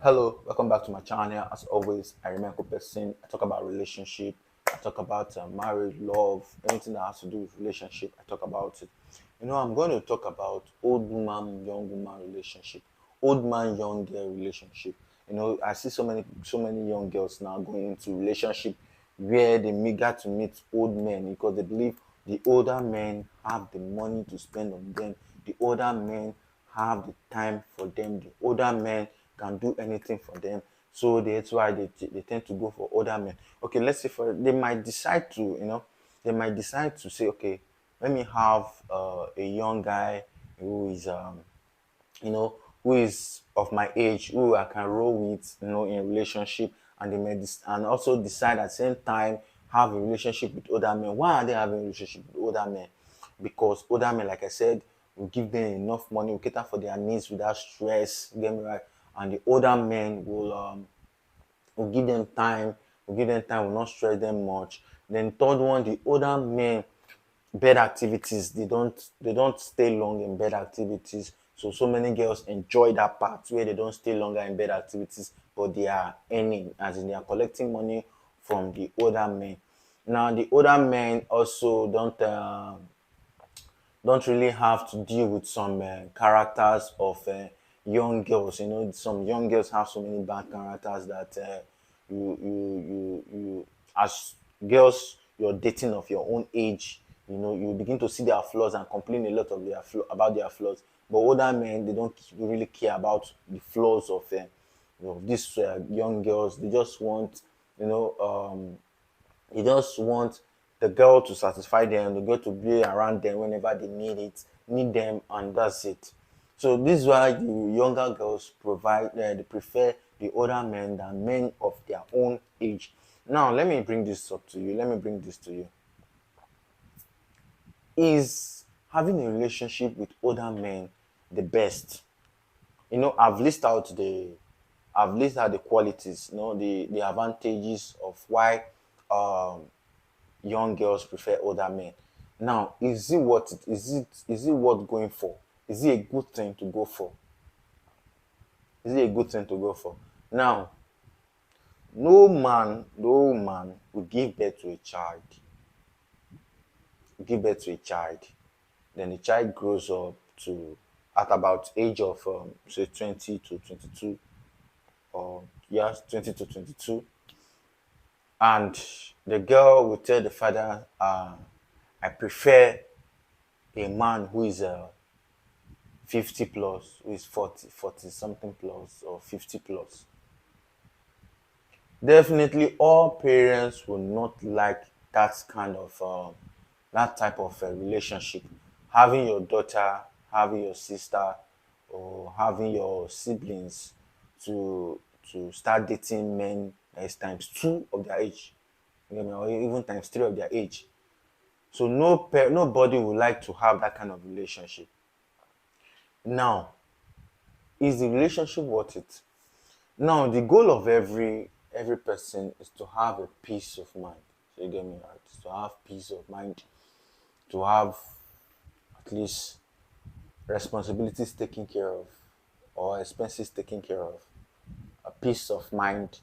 Hello, welcome back to my channel. As always, I remain a person. I talk about relationship. I talk about marriage, love, anything that has to do with relationship. I talk about it. I'm going to talk about old man, young woman relationship, old man, young girl relationship. I see so many young girls now going into relationship where they got to meet old men because they believe the older men have the money to spend on them. The older men have the time for them. The older men can do anything for them. So that's why they tend to go for older men. Okay, let's say they might decide to, they might decide to say, okay, let me have a young guy who is who is of my age, who I can roll with, in relationship, and and also decide at the same time have a relationship with older men. Why are they having a relationship with older men? Because older men, like I said, will give them enough money, will cater for their needs without stress. Get me right? And the older men will give them time, will not stress them much. Then third one, the older men bed activities, they don't stay long in bed activities, so many girls enjoy that part where they don't stay longer in bed activities, but they are earning, as in they are collecting money from the older men. Now the older men also don't really have to deal with some characters of young girls. Some young girls have so many bad characters that you as girls you're dating of your own age, you begin to see their flaws and complain a lot of about their flaws. But older men, they don't really care about the flaws of these young girls. They just want, you know, they just want the girl to satisfy them, the girl to be around them whenever they need them, and that's it. So this is why the younger girls they prefer the older men than men of their own age. Now, let me bring this up to you. Let me bring this to you. Is having a relationship with older men the best? I've listed out the qualities, the advantages of why um young girls prefer older men. Now, is it worth going for? Is it a good thing to go for? Is it a good thing to go for? Now, no man will give birth to a child, then the child grows up to at about age of say 20 to 22, or yes, 20 to 22, and the girl will tell the father, I prefer a man who is 50 plus, who is 40 something plus, or 50 plus. Definitely all parents will not like that type of relationship. Having your daughter, having your sister, or having your siblings to start dating men that is times two of their age, or even times three of their age. So nobody would like to have that kind of relationship. Now, is the relationship worth it? Now, the goal of every person is to have a peace of mind. So you get me right? To have peace of mind, to have at least responsibilities taken care of, or expenses taken care of, a peace of mind,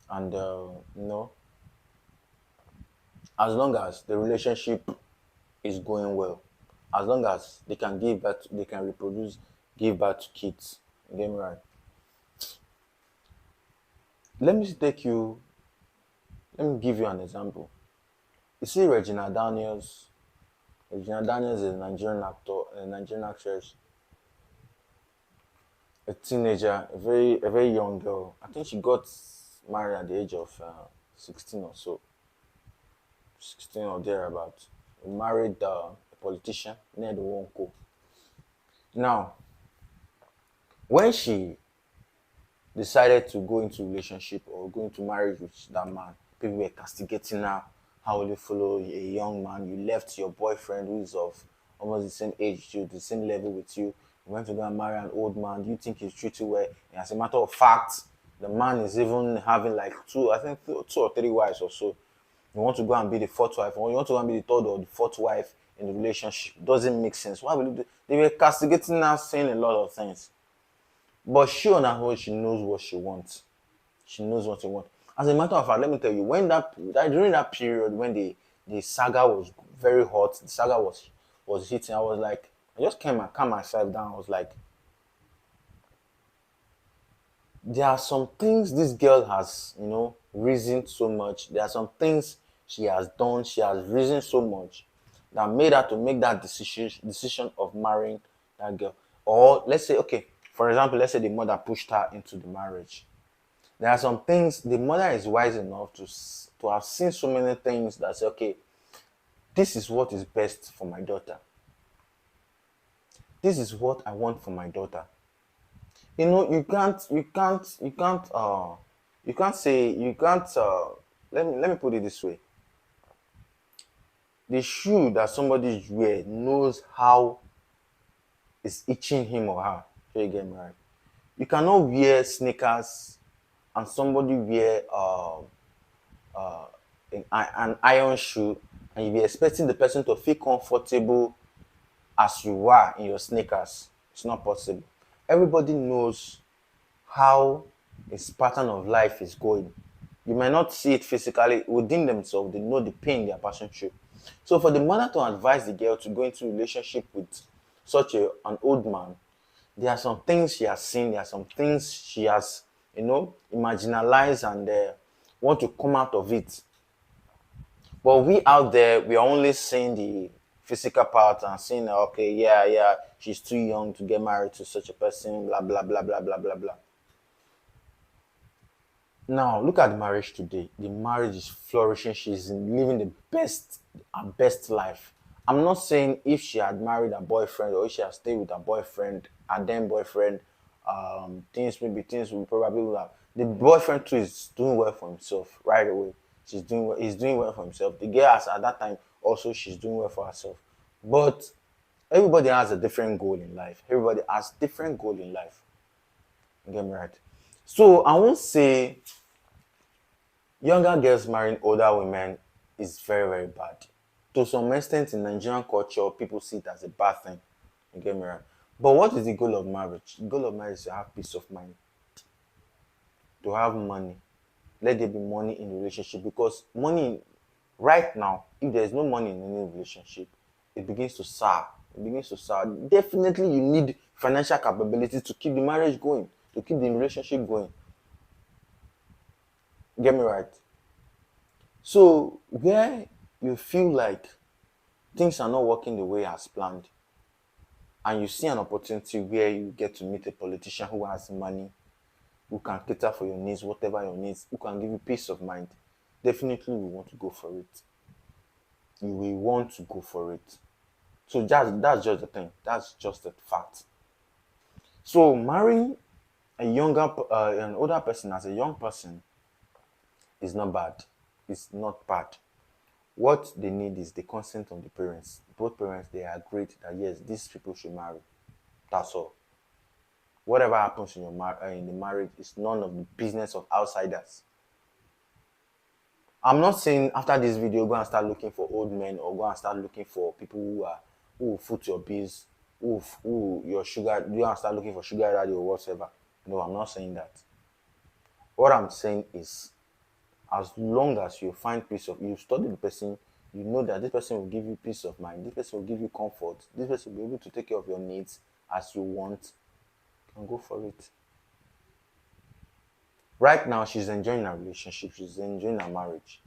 and as long as the relationship is going well, as long as they can give birth, they can reproduce, give birth to kids. You get me right? Let me take you. Let me give you an example. You see Regina Daniels. Regina Daniels is a Nigerian actor, a Nigerian actress, a teenager, a very young girl. I think she got married at the age of 16 or so, 16 or thereabout. Married a politician, Ned Wonko. Now, when she decided to go into relationship or go into marriage with that man, people were castigating her. How will you follow a young man? You left your boyfriend who is of almost the same age to you, the same level with you. You went to go and marry an old man. Do you think he's treated you well? And as a matter of fact, the man is even having like I think two or three wives or so. You want to go and be the fourth wife, or you want to go and be the third or the fourth wife in the relationship. Doesn't make sense. Why will you do? They were castigating her, saying a lot of things. But she on her own, she knows what she wants. She knows what she wants. As a matter of fact, let me tell you, when that during that period when the saga was very hot, the saga was hitting. I was like, I just came and calm myself down. I was like, there are some things this girl has, reasoned so much. There are some things she has done, she has reasoned so much that made her to make that decision of marrying that girl. Or let's say, okay, for example, let's say the mother pushed her into the marriage. There are some things the mother is wise enough to have seen so many things that say, okay, this is what is best for my daughter. This is what I want for my daughter. You can't let me put it this way. The shoe that somebody wear knows how it's itching him or her. So you get me right. You cannot wear sneakers and somebody wear an iron shoe and you be expecting the person to feel comfortable as you are in your sneakers. It's not possible. Everybody knows how his pattern of life is going. You might not see it physically within themselves, they know the pain they are passing through. So for the mother to advise the girl to go into a relationship with an old man, there are some things she has seen, there are some things she has, imaginalized and want to come out of it. But we out there, we are only seeing the physical part and saying, okay, yeah, yeah, she's too young to get married to such a person, blah, blah, blah, blah, blah, blah, blah. Now, look at the marriage today. The marriage is flourishing. She's living her best life. I'm not saying if she had married a boyfriend or if she had stayed with a boyfriend, and then boyfriend, things will probably would have. The boyfriend too is doing well for himself right away. He's doing well for himself. The girl has, at that time also she's doing well for herself. But everybody has a different goal in life. Everybody has different goal in life. You get me right? So I won't say younger girls marrying older women is very, very bad. To some extent, in Nigerian culture, people see it as a bad thing. You get me right? But what is the goal of marriage? The goal of marriage is to have peace of mind, to have money. Let there be money in the relationship because money, right now, if there's no money in any relationship, it begins to sour. It begins to sour. Definitely, you need financial capability to keep the marriage going, to keep the relationship going. Get me right? So where you feel like things are not working the way as planned, and you see an opportunity where you get to meet a politician who has money, who can cater for your needs, whatever your needs, who can give you peace of mind, definitely you want to go for it. You will want to go for it. So that's just the thing. That's just the fact. So marrying an older person as a young person is not bad. It's not bad. What they need is the consent of the parents. Both parents, they agreed that yes, these people should marry. That's all. Whatever happens in the marriage is none of the business of outsiders. I'm not saying after this video go and start looking for old men or go and start looking for people who will foot your bills, who your sugar. You go and start looking for sugar daddy or whatever. No, I'm not saying that. What I'm saying is, as long as you find you study the person, you know that this person will give you peace of mind. This person will give you comfort. This person will be able to take care of your needs as you want. You can go for it. Right now, she's enjoying her relationship. She's enjoying her marriage.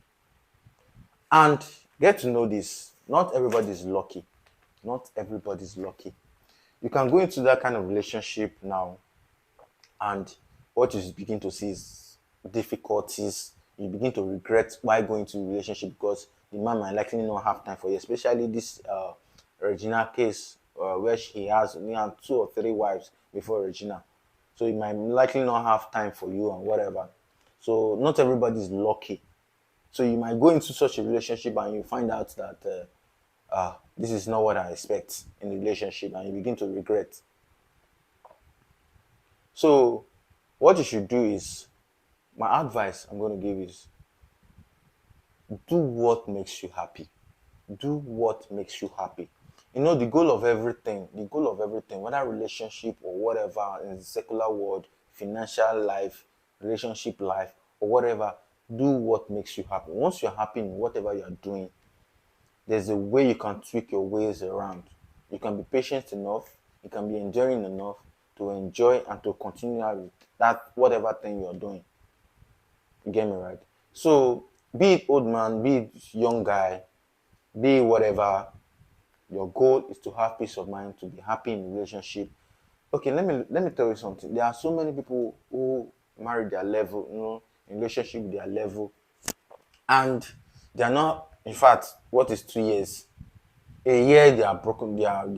And get to know this. Not everybody's lucky. Not everybody's lucky. You can go into that kind of relationship now, and what you begin to see is difficulties. You begin to regret why going to a relationship because the man might likely not have time for you, especially this Regina case where she has two or three wives before Regina. So he might likely not have time for you and whatever. So not everybody is lucky. So you might go into such a relationship and you find out that this is not what I expect in the relationship, and you begin to regret. So what you should do is, my advice I'm going to give is, do what makes you happy. Do what makes you happy. You know, the goal of everything, whether relationship or whatever in the secular world, financial life, relationship life, or whatever, do what makes you happy. Once you're happy in whatever you're doing, there's a way you can tweak your ways around. You can be patient enough, you can be enduring enough to enjoy and to continue with that whatever thing you're doing. You get me right? So be it old man, be it young guy, be it whatever, your goal is to have peace of mind, to be happy in relationship. Okay, let me tell you something. There are so many people who marry their level, in relationship with their level, and they are not. In fact, what is 2 years? A year they are broken, they are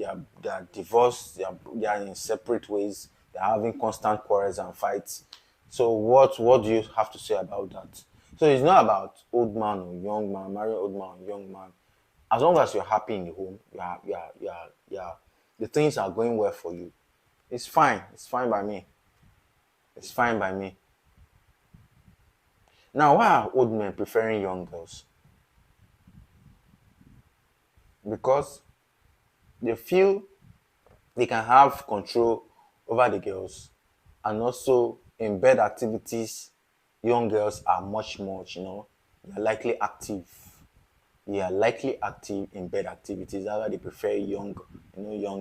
divorced, they are in separate ways, they are having constant quarrels and fights. So what do you have to say about that? So it's not about old man or young man, marrying old man or young man. As long as you're happy in the home, the things are going well for you. It's fine. It's fine by me. It's fine by me. Now, why are old men preferring young girls? Because they feel they can have control over the girls, and also in bed activities, young girls are much, they're likely active. They are likely active in bed activities. That's why they prefer young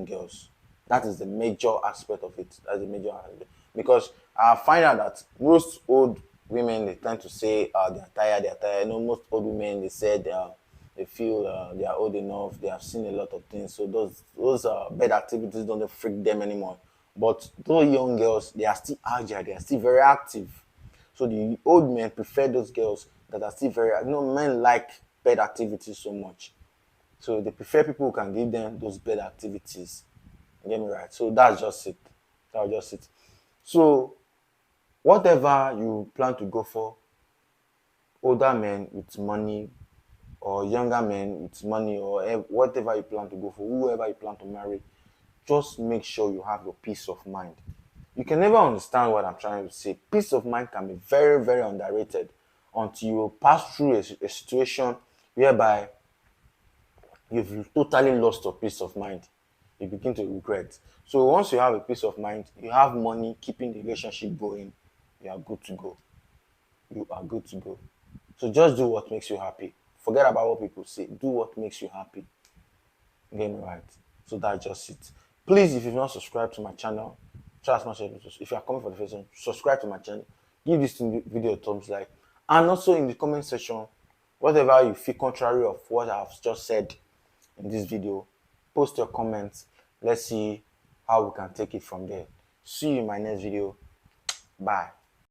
girls. That is the major aspect of it. That's the major aspect. Because I find out that most old women, they tend to say they're tired, they're tired. Most old women, they say they feel they are old enough, they have seen a lot of things. So those bed activities don't freak them anymore. But those young girls, they are still agile, they are still very active. So the old men prefer those girls that are still very, men like bed activities so much. So they prefer people who can give them those bed activities. You get me right? So that's just it. That's just it. So whatever you plan to go for, older men with money or younger men with money or whatever you plan to go for, whoever you plan to marry, just make sure you have your peace of mind. You can never understand what I'm trying to say. Peace of mind can be very, very underrated until you pass through a situation whereby you've totally lost your peace of mind. You begin to regret. So once you have a peace of mind, you have money keeping the relationship going, you are good to go. You are good to go. So just do what makes you happy. Forget about what people say. Do what makes you happy. Get me right. So that's just it. Please, if you've not subscribed to my channel, try as much as possible. If you are coming for the first time, subscribe to my channel. Give this video a thumbs like. And also in the comment section, whatever you feel contrary of what I've just said in this video, post your comments. Let's see how we can take it from there. See you in my next video. Bye.